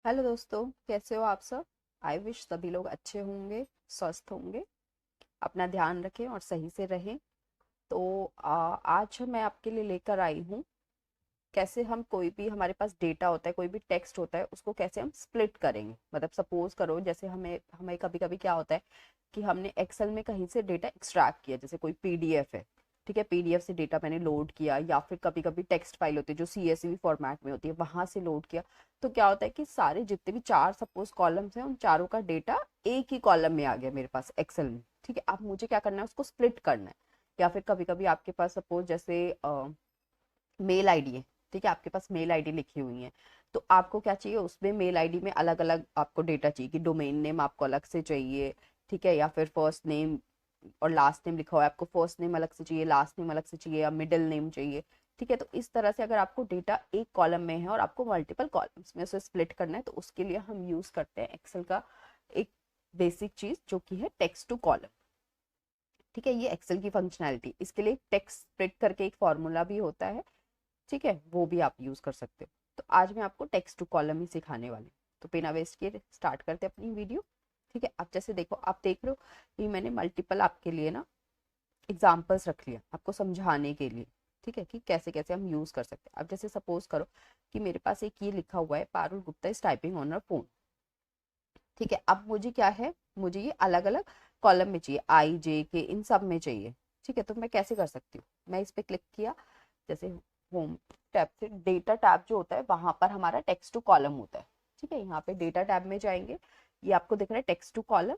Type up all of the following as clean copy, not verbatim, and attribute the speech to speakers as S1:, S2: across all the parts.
S1: Hello दोस्तों, कैसे हो आप सब। आई विश सभी लोग अच्छे होंगे, स्वस्थ होंगे, अपना ध्यान रखें और सही से रहें। तो आज मैं आपके लिए लेकर आई हूँ कैसे हम कोई भी हमारे पास डेटा होता है, कोई भी टेक्स्ट होता है, उसको कैसे हम स्प्लिट करेंगे। मतलब सपोज करो, जैसे हमें हमें कभी कभी क्या होता है कि हमने एक्सेल में कहीं से डेटा एक्सट्रैक्ट किया, जैसे कोई पीडीएफ है। ठीक है, पीडीएफ से डेटा मैंने लोड किया, या फिर कभी कभी टेक्स्ट फाइल होती है जो सीएसवी फॉर्मेट में होती है, वहां से लोड किया। तो क्या होता है कि सारे जितने भी चार सपोज कॉलम्स हैं, उन चारों का डेटा एक ही कॉलम में आ गया मेरे पास एक्सेल में। ठीक है, अब मुझे क्या करना है, उसको स्प्लिट करना है। या फिर कभी कभी आपके पास सपोज जैसे मेल आईडी है। ठीक है, आपके पास मेल आईडी लिखी हुई है। तो आपको क्या चाहिए, उसमें मेल आईडी में अलग अलग आपको डेटा चाहिए कि डोमेन नेम आपको अलग से चाहिए। ठीक है, या फिर फर्स्ट नेम और लास्ट नेम लिखा हुआ है, आपको फर्स्ट नेम अलग से चाहिए, लास्ट नेम अलग से चाहिए, या मिडिल नेम चाहिए। ठीक है, तो इस तरह से अगर आपको डेटा एक कॉलम में है और आपको मल्टीपल कॉलम्स में उसे स्प्लिट करना है, तो उसके लिए हम यूज करते हैं एक्सेल का एक बेसिक चीज जो कि है टेक्स्ट टू कॉलम। ठीक है, ये एक्सेल की फंक्शनैलिटी, इसके लिए टेक्स्ट स्प्लिट करके एक फॉर्मूला भी होता है। ठीक है, वो भी आप यूज कर सकते हो। तो आज मैं आपको टेक्स्ट टू कॉलम ही सिखाने वाली हूँ। तो बिना वेस्ट किए स्टार्ट करते हैं अपनी वीडियो। ठीक है, अब जैसे देखो, आप देख रहे हो कि मैंने मल्टीपल आपके लिए ना एग्जाम्पल्स रख लिया आपको समझाने के लिए। ठीक है, कि कैसे कैसे हम यूज कर सकते हैं। अब जैसे सपोज करो कि मेरे पास एक ये लिखा हुआ है, Parul Gupta is typing on a phone. ठीक है, अब मुझे क्या है, मुझे ये अलग अलग कॉलम में चाहिए, आई जे के इन सब में चाहिए। ठीक है, तो मैं कैसे कर सकती हूँ, मैं इस पे क्लिक किया, जैसे होम टैब से डेटा टैब जो होता है वहां पर हमारा टेक्स्ट टू कॉलम होता है। ठीक है, यहाँ पे डेटा टैब में जाएंगे, ये आपको दिख रहा है टेक्स्ट टू कॉलम।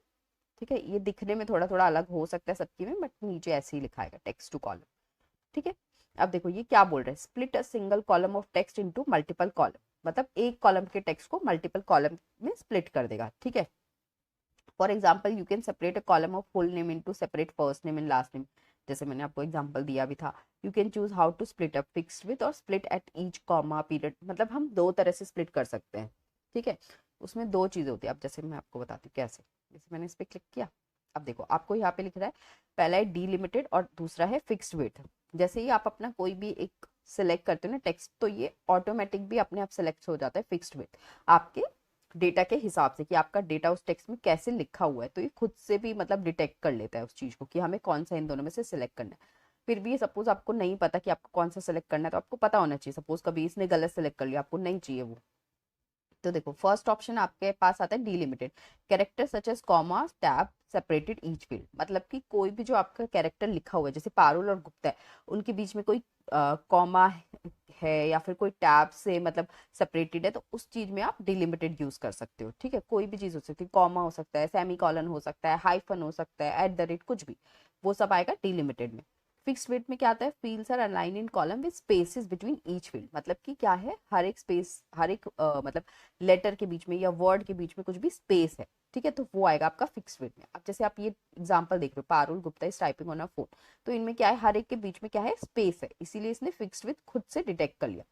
S1: ठीक है, ये दिखने में थोड़ा थोड़ा अलग हो सकता है सबकी में, बट नीचे ऐसे ही लिखा है टेक्स्ट टू कॉलम। ठीक है, अब देखो ये क्या बोल रहा है, split a single column of text into multiple column. मतलब एक कॉलम के टेक्स्ट को मल्टीपल कॉलम में स्प्लिट कर देगा। ठीक है, for example you can separate a column of full name into separate first name and last name. जैसे मैंने आपको एग्जांपल दिया भी था। You can choose how to split up, fixed width और split at each comma period. मतलब हम दो तरह से स्प्लिट कर सकते हैं। ठीक है, उसमें दो चीजें होती है। अब जैसे मैं आपको बताती हूँ कैसे। जैसे मैंने इस पे क्लिक किया, अब देखो आपको यहाँ पे लिख रहा है, पहला है डीलिमिटेड और दूसरा है फिक्स्ड विथ। जैसे ही आप अपना कोई भी एक सिलेक्ट करते हो ना टेक्स्ट, तो ये ऑटोमेटिक भी अपने आप सिलेक्ट हो जाता है फिक्स्ड विथ आपके डेटा के हिसाब से, कि आपका डेटा उस टेक्स्ट में कैसे लिखा हुआ है। तो ये खुद से भी मतलब डिटेक्ट कर लेता है उस चीज को कि हमें कौन सा इन दोनों में से सिलेक्ट करना है। फिर भी सपोज आपको नहीं पता कि आपको कौन सा सिलेक्ट करना है, तो आपको पता होना चाहिए। सपोज कभी इसने गलत सिलेक्ट कर लिया, आपको नहीं चाहिए वो। तो देखो फर्स्ट ऑप्शन आपके पास आता है delimited, character such as comma tab separated each field. मतलब कि कोई भी जो आपका कैरेक्टर लिखा हुआ है, जैसे पारुल और गुप्ता है, उनके बीच में कोई कॉमा है या फिर कोई टैब से मतलब सेपरेटेड है, तो उस चीज में आप डिलिमिटेड यूज कर सकते हो। ठीक है, कोई भी चीज हो सकती है, कॉमा हो सकता है, सेमी कॉलन हो सकता है, हाइफन हो सकता है, एट द रेट, कुछ भी, वो सब आएगा डिलिमिटेड में। फिक्स्ड वेट में क्या आता है, fields are aligned in column with spaces between each field. मतलब कि क्या है, हर एक स्पेस, हर एक मतलब लेटर के बीच में या वर्ड के बीच में कुछ भी स्पेस है। ठीक है, तो वो आएगा आपका फिक्स वेट में। अब जैसे आप ये एग्जांपल देख रहे हो, Parul Gupta is typing on a phone, तो इनमें क्या है, हर एक के बीच में क्या है, स्पेस है, इसीलिए इसने फिक्स्ड विथ खुद से डिटेक्ट कर लिया।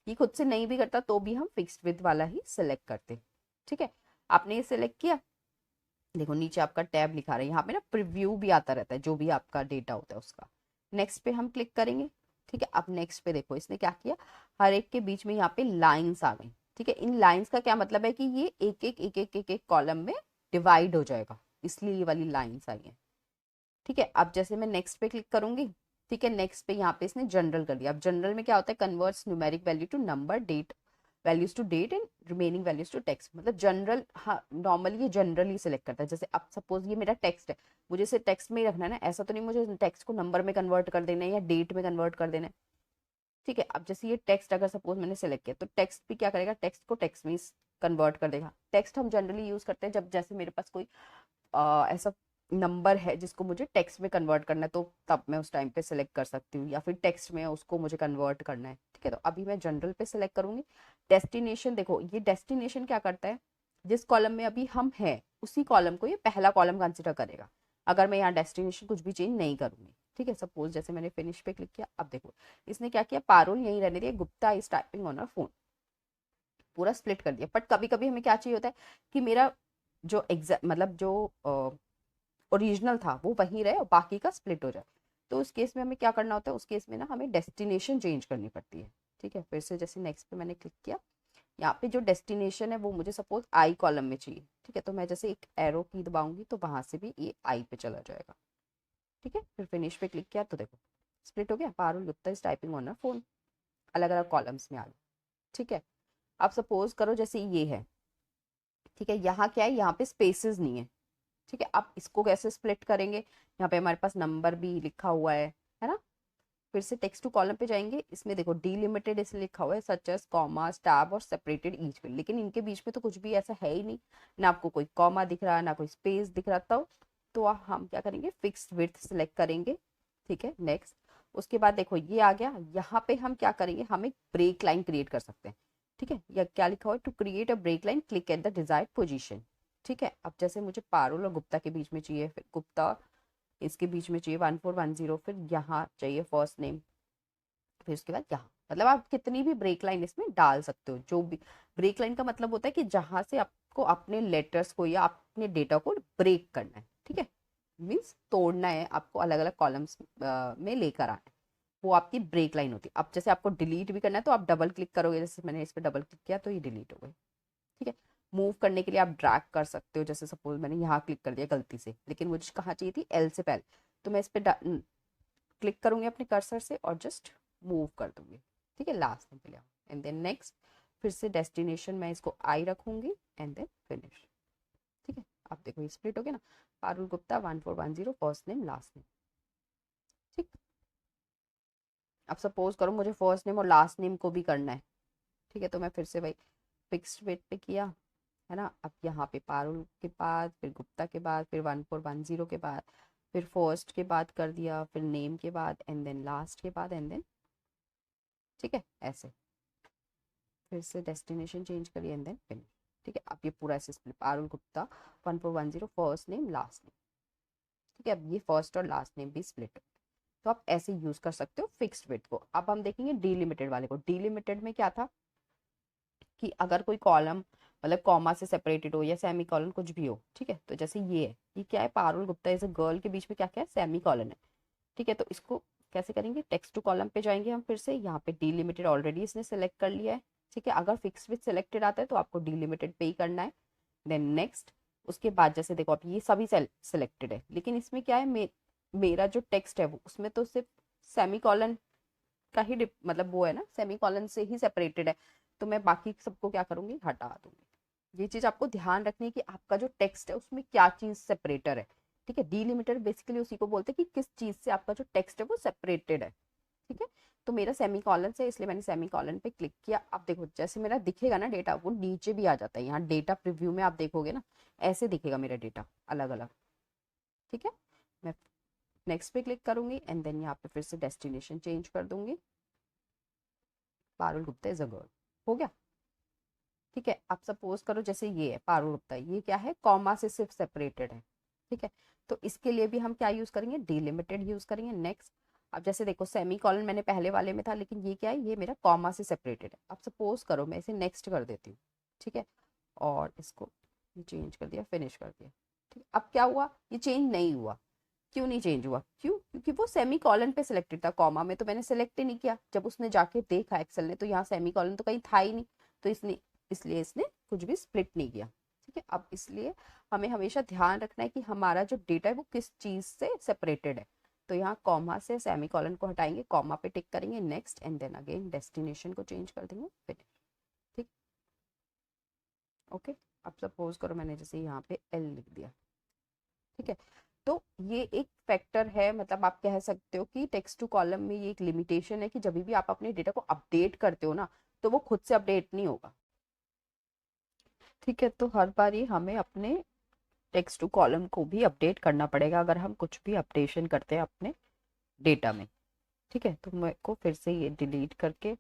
S1: ये खुद से नहीं भी करता तो भी हम फिक्स्ड विथ वाला ही सिलेक्ट करते हैं। ठीक है, आपने ये सिलेक्ट किया, देखो नीचे आपका टैब लिखा रहा है, यहाँ पे ना प्रीव्यू भी आता रहता है जो भी आपका डेटा होता है उसका। नेक्स्ट पे हम क्लिक करेंगे। ठीक है, अब नेक्स्ट पे देखो इसने क्या किया, हर एक के बीच में यहाँ पे लाइंस आ गई। ठीक है, इन लाइंस का क्या मतलब है कि ये एक एक कॉलम में डिवाइड हो जाएगा, इसलिए ये वाली लाइंस आई है। ठीक है, अब जैसे मैं नेक्स्ट पे क्लिक करूंगी, ठीक है, नेक्स्ट पे यहाँ पे इसने जनरल कर दिया। अब जनरल में क्या होता है, converts numeric value to number, date values to date and remaining values to text. मतलब जनरल, हाँ नॉर्मली ये जनरल ही सिलेक्ट करता है। जैसे अब सपोज ये मेरा टेक्स्ट है, मुझे इसे टेक्स्ट में ही रखना है ना, ऐसा तो नहीं मुझे टेक्स्ट को नंबर में कन्वर्ट कर देना है या डेट में कन्वर्ट कर देना है। ठीक है, अब जैसे ये टेक्स्ट अगर सपोज मैंने सेलेक्ट किया, तो टेक्स्ट भी क्या करेगा, टेक्स्ट को टेक्स्ट में कन्वर्ट कर देगा। टेक्स्ट हम जनरली यूज करते हैं जब जैसे मेरे पास कोई ऐसा नंबर है जिसको मुझे टेक्स्ट में कन्वर्ट करना है, तो तब मैं उस टाइम पे सिलेक्ट कर सकती हूँ, या फिर टेक्स्ट में उसको मुझे कन्वर्ट करना है। ठीक है, तो अभी मैं जनरल पे सिलेक्ट करूंगी। डेस्टिनेशन, देखो ये डेस्टिनेशन क्या करता है, जिस कॉलम में अभी हम हैं उसी कॉलम को ये पहला कॉलम कंसिडर करेगा, अगर मैं यहाँ डेस्टिनेशन कुछ भी चेंज नहीं करूंगी। ठीक है, सपोज जैसे मैंने फिनिश पे क्लिक किया, अब देखो इसने क्या किया, पारुल यहीं रहने दिया, Gupta is typing on a phone, पूरा स्प्लिट कर दिया। बट कभी कभी हमें क्या चाहिए होता है कि मेरा जो एग्जैक्ट मतलब जो ओरिजिनल था वो वहीं रहे और बाकी का स्प्लिट हो जाए। तो उस केस में हमें क्या करना होता है, उस केस में ना हमें डेस्टिनेशन चेंज करनी पड़ती है। ठीक है, फिर से जैसे नेक्स्ट पे मैंने क्लिक किया, यहाँ पे जो डेस्टिनेशन है वो मुझे सपोज आई कॉलम में चाहिए, ठीक है, तो मैं जैसे एक एरो की दबाऊंगी तो वहां से भी ये आई पे चला जाएगा, ठीक है। फिर फिनिश पे क्लिक किया तो देखो स्प्लिट हो गया, Parul Gupta is typing on a phone, अलग अलग कॉलम्स में आ गया, ठीक है। अब सपोज करो जैसे ये है, ठीक है, यहाँ क्या है, यहाँ पे स्पेसेस नहीं है, ठीक है। अब इसको कैसे स्प्लिट करेंगे, यहाँ पे हमारे पास नंबर भी लिखा हुआ है ना। फिर से टेक्स्ट टू कॉलम पे जाएंगे, इसमें देखो डीलिमिटेड इसलिए लिखा हुआ है, सच एज कॉमा टैब और सेपरेटेड ईच फील्ड, लेकिन इनके बीच में तो कुछ भी ऐसा है ही नहीं, ना आपको कोई कॉमा दिख रहा ना कोई स्पेस दिख रहा, तो हम क्या करेंगे, फिक्स्ड विड्थ सिलेक्ट करेंगे, ठीक है। नेक्स्ट, उसके बाद देखो ये आ गया, यहाँ पे हम क्या करेंगे, हम एक ब्रेक लाइन क्रिएट कर सकते हैं, ठीक है। या क्या लिखा हुआ है, to create a break line click at the desired position, ठीक है। अब जैसे मुझे पारुल और गुप्ता के बीच में चाहिए, फिर गुप्ता इसके बीच में चाहिए 1410, फिर यहाँ चाहिए फर्स्ट नेम, फिर उसके बाद यहाँ, मतलब आप कितनी भी ब्रेक लाइन इसमें डाल सकते हो। जो भी ब्रेक लाइन का मतलब होता है कि जहां से आपको अपने लेटर्स को या अपने डेटा को ब्रेक करना है, ठीक है, मीन्स तोड़ना है आपको, अलग अलग कॉलम्स में लेकर आना है, वो आपकी ब्रेक लाइन होती है। अब जैसे आपको डिलीट भी करना है तो आप डबल क्लिक करोगे, जैसे मैंने इस पर डबल क्लिक किया तो ये डिलीट हो गई, ठीक है। मूव करने के लिए आप ड्रैग कर सकते हो, जैसे सपोज मैंने यहाँ क्लिक कर दिया गलती से, लेकिन मुझे कहाँ चाहिए थी, एल से पहले, तो मैं इस पर क्लिक करूंगी अपने कर्सर से और जस्ट मूव कर दूंगी, ठीक है, लास्ट में ले एंड देन नेक्स्ट, फिर से डेस्टिनेशन मैं इसको आई रखूंगी एंड देन फिनिश, ठीक है। अब देखो ये स्प्लिट हो गया ना, Parul Gupta 1410 first name last name, ठीक। अब सपोज करो मुझे फर्स्ट नेम और लास्ट नेम को भी करना है, ठीक है, तो मैं फिर से वही फिक्स्ड वेट पे किया, है ना। अब यहाँ पे पारुल के बाद, फिर गुप्ता के बाद, फिर 1410 के बाद, फिर फर्स्ट के बाद कर दिया, फिर नेम के बाद एंड देन लास्ट के बाद एंड देन, ठीक है, ऐसे फिर से डेस्टिनेशन चेंज करिए एंड देन फिनिश, ठीक है। अब ये पूरा ऐसे split, Parul Gupta 1410 first name last name, ठीक है। अब ये फर्स्ट और लास्ट नेम भी स्प्लिट हो, तो आप ऐसे यूज कर सकते हो फिक्स्ड विड्थ को। अब हम देखेंगे डीलिमिटेड वाले को। डीलिमिटेड में क्या था कि अगर कोई कॉलम मतलब कॉमा से सेपरेटेड हो या सेमी कॉलन कुछ भी हो, ठीक है, तो जैसे ये है, ये क्या है, Parul Gupta is a girl के बीच में क्या क्या है, सेमी कॉलन है, ठीक है। तो इसको कैसे करेंगे, टेक्स्ट टू कॉलम पे जाएंगे हम, फिर से यहाँ पे डीलिमिटेड ऑलरेडी इसने सेलेक्ट कर लिया है, ठीक है। अगर फिक्स विथ सिलेक्टेड आता है तो आपको डीलिमिटेड पे ही करना है, देन नेक्स्ट। उसके बाद जैसे देखो अब ये सभी सिलेक्टेड है, लेकिन इसमें क्या है, मेरा जो टेक्स्ट है वो उसमें तो सिर्फ सेमी कॉलन का ही मतलब वो है ना, सेमी कॉलन से ही सेपरेटेड है, तो मैं बाकी सबको क्या करूंगी, हटा दूंगी। ये चीज आपको ध्यान रखनी है कि आपका जो टेक्स्ट है उसमें क्या चीज सेपरेटर है, ठीक है। डीलिमिटर बेसिकली उसी को बोलते हैं कि किस चीज से आपका जो टेक्स्ट है वो सेपरेटेड है, ठीक है। तो मेरा सेमी कॉलन से, इसलिए मैंने सेमी कॉलन पे क्लिक किया। अब देखो जैसे मेरा दिखेगा ना डेटा, वो नीचे भी आ जाता है, यहाँ डेटा प्रीव्यू में आप देखोगे ना, ऐसे दिखेगा मेरा डेटा अलग अलग, ठीक है। मैं नेक्स्ट पे क्लिक करूंगी एंड देन यहाँ पे फिर से डेस्टिनेशन चेंज कर दूंगी, Parul Gupta is a girl, हो गया, ठीक है। अब सपोज करो जैसे ये है पारुल गुप्ता, ये क्या है, कॉमा से सिर्फ सेपरेटेड है, ठीक है। तो इसके लिए भी हम क्या यूज करेंगे, डीलिमिटेड यूज करेंगे। नेक्स्ट, अब जैसे देखो सेमी कॉलन मैंने पहले वाले में था, लेकिन ये क्या है, ये मेरा कॉमा से सेपरेटेड है। अब सपोज करो मैं इसे नेक्स्ट कर देती हूँ, ठीक है, और इसको चेंज कर दिया, फिनिश कर दिया, ठीक है। अब क्या हुआ, ये चेंज नहीं हुआ, क्यों नहीं चेंज हुआ, क्यों, क्योंकि वो सेमी कॉलन पे सिलेक्टेड था, कॉमा में तो मैंने सिलेक्ट ही नहीं किया। जब उसने जाके देखा एक्सेल ने तो यहाँ सेमी कॉलन तो कहीं था ही नहीं, तो इसलिए इसने कुछ भी स्प्लिट नहीं किया, ठीक है। अब इसलिए हमें हमेशा ध्यान रखना है कि हमारा जो डेटा है वो किस चीज से सेपरेटेड है। तो यहाँ कॉमा से सेमी कॉलन को हटाएंगे, कॉमा पे टिक करेंगे, next and then again destination को चेंज कर देंगे, फिनिश, ठीक, ओके। अब सपोज करो मैंने जैसे यहाँ पे एल लिख दिया, ठीक है। तो ये एक फैक्टर है, मतलब आप कह सकते हो कि टेक्स्ट टू कॉलम में ये एक लिमिटेशन है कि जब भी आप अपने डेटा को अपडेट करते हो ना, तो वो खुद से अपडेट नहीं होगा, ठीक है। तो हर बार ही हमें अपने टेक्स्ट टू कॉलम को भी अपडेट करना पड़ेगा अगर हम कुछ भी अपडेशन करते हैं अपने डेटा में, ठीक है। तो मेरे को फिर से ये डिलीट करके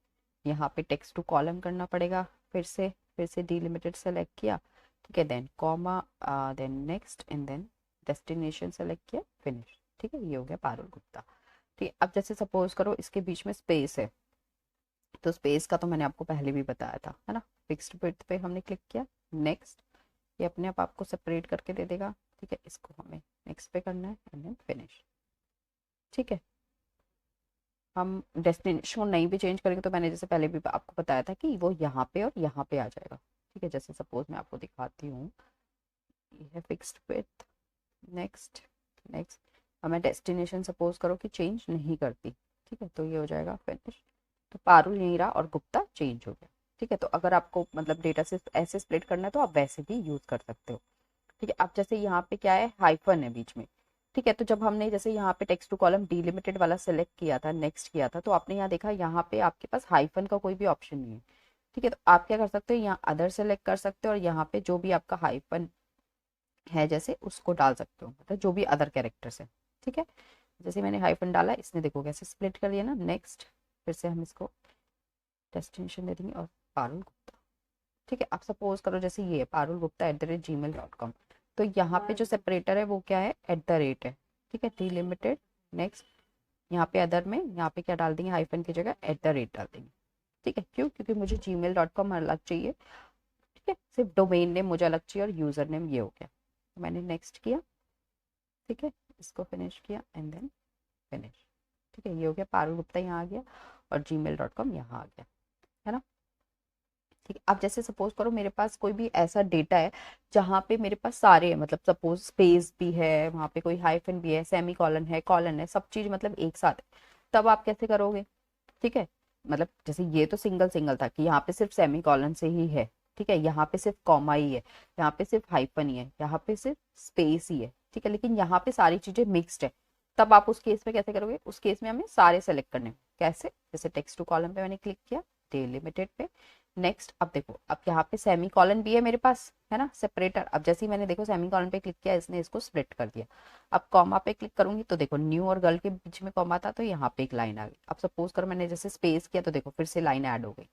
S1: यहाँ पे टेक्स्ट टू कॉलम करना पड़ेगा, फिर से डीलिमिटेड सेलेक्ट किया, ठीक है, then comma, then next and then destination select किया, फिनिश, ठीक है। ये हो गया पारुल गुप्ता, ठीक है। अब जैसे सपोज करो इसके बीच में स्पेस है, तो स्पेस का तो मैंने आपको पहले भी बताया था, है ना। फिक्स्ड विड्थ पे हमने क्लिक किया, नेक्स्ट, ये अपने आप आपको सेपरेट करके दे देगा, ठीक है। इसको हमें नेक्स्ट पे करना है एंड देन फिनिश, ठीक है। हम डेस्टिनेशन को नहीं भी चेंज करेंगे तो मैंने जैसे पहले भी आपको बताया था कि वो यहाँ पे और यहाँ पे आ जाएगा। ठीक है, जैसे सपोज मैं आपको दिखाती हूँ, ये है फिक्स्ड विथ। Next, next. अब मैं डेस्टिनेशन सपोज करो कि चेंज नहीं करती, ठीक है, तो ये हो जाएगा फिनिश। तो पारुल नीरा और गुप्ता चेंज हो गया। ठीक है, तो अगर आपको मतलब डेटा से ऐसे स्प्लिट करना है तो आप वैसे भी यूज कर सकते हो। ठीक है, अब जैसे यहाँ पे क्या है, हाइफन है बीच में। ठीक है, तो जब हमने जैसे यहाँ पे टेक्स्ट टू कॉलम डीलिमिटेड वाला सेलेक्ट किया था, नेक्स्ट किया था, तो आपने यहाँ देखा यहाँ पे आपके पास हाइफन का कोई भी ऑप्शन नहीं है। ठीक है, तो आप क्या कर सकते हो, यहाँ अदर सेलेक्ट कर सकते हो और यहाँ पे जो भी आपका हाइफन है जैसे उसको डाल सकते हो, मतलब जो भी अदर कैरेक्टर्स है। ठीक है, जैसे मैंने हाइफन डाला, इसने देखो कैसे स्प्लिट कर दिया ना। नेक्स्ट, फिर से हम इसको डेस्टिनेशन दे देंगे और पारुल गुप्ता। ठीक है, आप सपोज करो जैसे ये parulgupta@gmail.com, तो यहाँ पे जो सेपरेटर है वो क्या है, @ है। ठीक है, डीलिमिटेड। नेक्स्ट, यहाँ पे अदर में यहाँ पे क्या डाल देंगे, हाइफन की जगह @ डाल देंगे। ठीक है, क्यों, क्योंकि मुझे gmail.com अलग चाहिए। ठीक है, सिर्फ डोमेन नेम मुझे अलग चाहिए और यूजर नेम ये हो गया। तो मैंने नेक्स्ट किया। ठीक है, इसको फिनिश किया एंड देन फिनिश। ठीक है, ये हो गया, पारुल गुप्ता यहाँ आ गया और gmail.com यहाँ आ गया, है ना। ठीक है, अब जैसे सपोज करो मेरे पास कोई भी ऐसा डेटा है जहाँ पे मेरे पास सारे हैं, मतलब सपोज स्पेस भी है, वहाँ पे कोई हाइफन भी है, सेमी कॉलन है, सब चीज मतलब एक साथ है, तब आप कैसे करोगे। ठीक है, मतलब जैसे ये तो सिंगल सिंगल था कि यहाँ पे सिर्फ सेमी कॉलन से ही है। ठीक है, यहाँ पे सिर्फ कॉमा ही है, यहाँ पे सिर्फ हाइफन ही है, यहाँ पे सिर्फ स्पेस ही है। ठीक है, लेकिन यहाँ पे सारी चीजें मिक्स्ड है। तब आप उस केस में कैसे करोगे, उस केस में हमें सारे सेलेक्ट करने हैं। कैसे, जैसे टेक्स्ट टू कॉलम पे मैंने क्लिक किया, डिलिमिटेड पे। नेक्स्ट, अब देखो, अब यहाँ पे सेमी कॉलन भी है मेरे पास, है ना, सेपरेटर। अब जैसे ही मैंने देखो सेमी कॉलन पे क्लिक किया, इसने इसको स्प्लिट कर दिया। अब कॉमा पे क्लिक करूंगी तो देखो न्यू और गर्ल के बीच में कॉमा था, तो यहाँ पे एक लाइन आ गई। अब सपोज करो मैंने जैसे स्पेस किया तो देखो फिर से लाइन ऐड हो गई।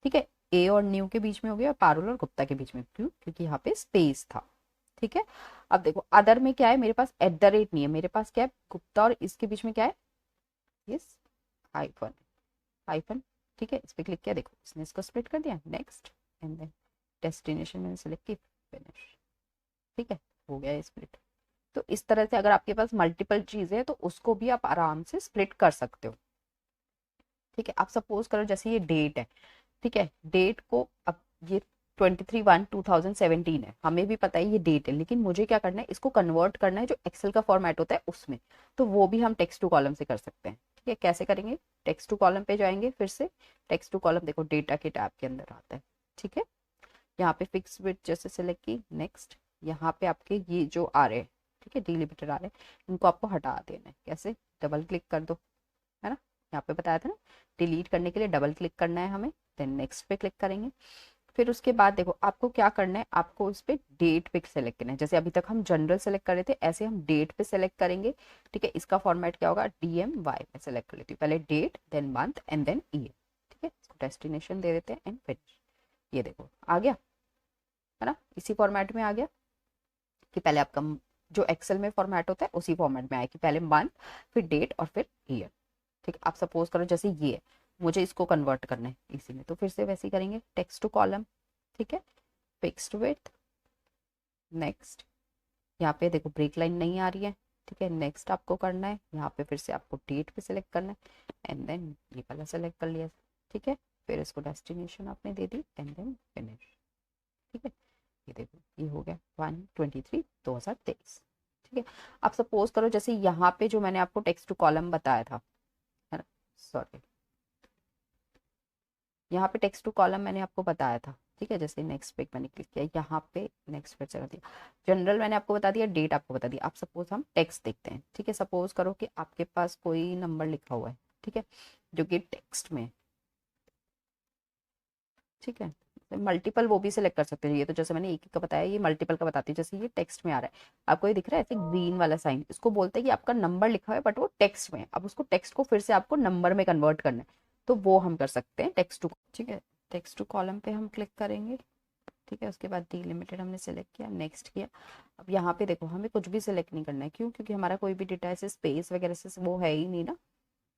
S1: ठीक है, ए और न्यू के बीच में हो गया और पारुल और गुप्ता के बीच में, क्यों, क्योंकि यहाँ पे स्पेस था। ठीक है, अब देखो अदर में क्या है, मेरे पास @ नहीं है, मेरे पास क्या है, गुप्ता और इसके बीच में क्या है, यस, हाइफन, हाइफन। ठीक है, इस पे क्लिक किया, देखो इसने इसको स्प्लिट कर दिया। नेक्स्ट एंड देन डेस्टिनेशन मैंने सेलेक्ट की, फिनिश। ठीक है, हो गया ये स्प्लिट। तो इस तरह से अगर आपके पास मल्टीपल चीजें हैं तो उसको भी आप आराम से स्प्लिट कर सकते हो। ठीक है, आप सपोज करो जैसे ये डेट है। ठीक है, डेट को अब ये 23/1/2017 है, हमें भी पता है ये डेट है, लेकिन मुझे क्या करना है, इसको कन्वर्ट करना है जो एक्सेल का फॉर्मेट होता है उसमें। तो वो भी हम टेक्स्ट टू कॉलम से कर सकते हैं। ठीक है, कैसे करेंगे, टेक्स्ट टू कॉलम पे जाएंगे, फिर से टेक्स्ट टू कॉलम, देखो डेटा के टैब के अंदर आता है। ठीक है, यहाँ पे फिक्स विथ जैसे सेलेक्ट की। नेक्स्ट, यहाँ पे आपके ये जो आ रहे हैं, ठीक है, डिलिमिटेड आ रहे हैं, इनको आपको हटा देना है। कैसे, डबल क्लिक कर दो, है ना, यहाँ पे बताया था ना, डिलीट करने के लिए डबल क्लिक करना है हमें। देन नेक्स्ट पे क्लिक करेंगे। फिर उसके बाद देखो आपको क्या करना है, आपको उस पे डेट पे सेलेक्ट करना है। जैसे अभी तक हम जनरल सेलेक्ट कर रहे थे, ऐसे हम डेट पे सेलेक्ट करेंगे। ठीक है, इसका फॉर्मेट क्या होगा, DMY में सेलेक्ट कर लेती हूँ, पहले date then month and then year. ठीक है, इसको डेस्टिनेशन दे देते हैं एंड फिनिश। ये देखो आ गया, है ना, इसी फॉर्मेट में आ गया कि पहले आपका जो एक्सेल में फॉर्मेट होता है उसी फॉर्मेट में आया कि पहले मंथ, फिर डेट और फिर ईयर। ठीक है, आप सपोज करो जैसे ये है, मुझे इसको कन्वर्ट करना है इसी में, तो फिर से वैसे ही करेंगे, टेक्स्ट टू कॉलम। ठीक है, फिक्स्ड विथ। नेक्स्ट, यहाँ पे देखो ब्रेक लाइन नहीं आ रही है। ठीक है, नेक्स्ट आपको करना है, यहाँ पे फिर से आपको डेट पे सिलेक्ट करना है एंड देन ये वाला सेलेक्ट कर लिया। ठीक है, फिर इसको डेस्टिनेशन आपने दे दी एंड देन फिनिश। ठीक है, ये देखो ये हो गया 1/23/2023। ठीक है, अब सपोज करो जैसे यहाँ पे जो मैंने आपको टेक्स्ट टू कॉलम बताया था, है ना, सॉरी, यहाँ पे टेक्स्ट टू कॉलम मैंने आपको बताया था। ठीक है, जैसे नेक्स्ट पे मैंने क्लिक किया, यहाँ पे नेक्स्ट पे चला दिया, जनरल मैंने आपको बता दिया, डेट आपको बता दिया। आप सपोज हम टेक्स्ट देखते हैं। ठीक है, सपोज करो कि आपके पास कोई नंबर लिखा हुआ है, ठीक है, जो कि टेक्स्ट में है। ठीक है, मल्टीपल वो भी सिलेक्ट कर सकते हैं। ये तो जैसे मैंने एक एक का बताया, ये मल्टीपल का बताती है। जैसे ये टेक्स्ट में आ रहा है, आपको ये दिख रहा है ऐसे ग्रीन वाला साइन, इसको बोलते हैं कि आपका नंबर लिखा हुआ है बट वो टेक्स्ट में है। अब उसको टेक्स्ट को फिर से आपको नंबर में कन्वर्ट करना है, तो वो हम कर सकते हैं टेक्स्ट टू। ठीक है, टेक्स्ट टू कॉलम पे हम क्लिक करेंगे। ठीक है, उसके बाद डिलिमिटेड हमने सेलेक्ट किया, नेक्स्ट किया। अब यहाँ पे देखो हमें कुछ भी सिलेक्ट नहीं करना है, क्यों, क्योंकि हमारा कोई भी डेटा ऐसे स्पेस वगैरह से वो है ही नहीं ना।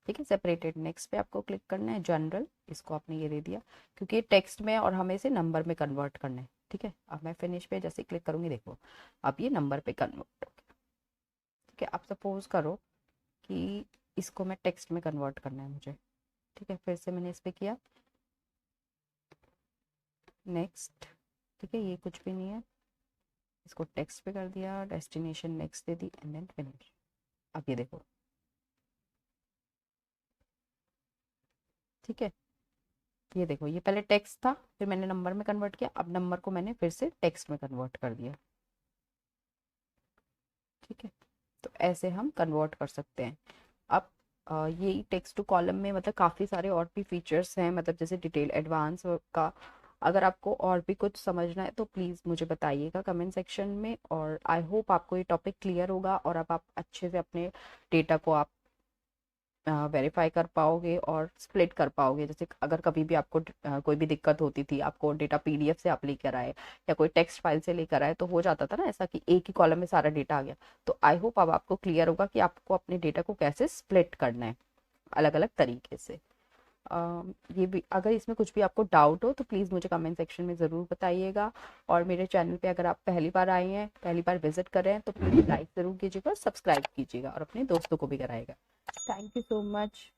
S1: ठीक है, सेपरेटेड। नेक्स्ट पे आपको क्लिक करना है, जनरल, इसको आपने ये दे दिया क्योंकि ये टेक्स्ट में और हमें इसे नंबर में कन्वर्ट करना है। ठीक है, अब मैं फिनिश पे जैसे क्लिक करूंगी, देखो अब ये नंबर पे कन्वर्ट हो गया। ठीक है, अब सपोज करो कि इसको मैं टेक्स्ट में कन्वर्ट करना है मुझे। ठीक है, फिर से मैंने इस पे किया, नेक्स्ट। ठीक है, ये कुछ भी नहीं है, इसको टेक्स्ट पे कर दिया, डेस्टिनेशन नेक्स्ट दे दी एंड देन फिनिश। अब ये देखो, ठीक है, ये देखो, ये पहले टेक्स्ट था, फिर मैंने नंबर में कन्वर्ट किया, अब नंबर को मैंने फिर से टेक्स्ट में कन्वर्ट कर दिया। ठीक है, तो ऐसे हम कन्वर्ट कर सकते हैं। अब यही टेक्स्ट टू कॉलम में मतलब काफ़ी सारे और भी फीचर्स हैं, मतलब जैसे डिटेल एडवांस का। अगर आपको और भी कुछ समझना है तो प्लीज़ मुझे बताइएगा कमेंट सेक्शन में, और आई होप आपको ये टॉपिक क्लियर होगा और अब आप अच्छे से अपने डेटा को आप वेरीफाई कर पाओगे और स्प्लिट कर पाओगे। जैसे अगर कभी भी आपको कोई भी दिक्कत होती थी, आपको डेटा पीडीएफ से आप लेकर आए या कोई टेक्स्ट फाइल से लेकर आए, तो हो जाता था ना ऐसा कि एक ही कॉलम में सारा डेटा आ गया। तो आई होप अब आपको क्लियर होगा कि आपको अपने डेटा को कैसे स्प्लिट करना है अलग अलग तरीके से। ये भी, अगर इसमें कुछ भी आपको डाउट हो तो प्लीज़ मुझे कमेंट सेक्शन में ज़रूर बताइएगा। और मेरे चैनल पे अगर आप पहली बार आए हैं, पहली बार विजिट कर रहे हैं, तो प्लीज़ लाइक ज़रूर कीजिएगा, सब्सक्राइब कीजिएगा और अपने दोस्तों को भी कराइएगा। Thank you so much.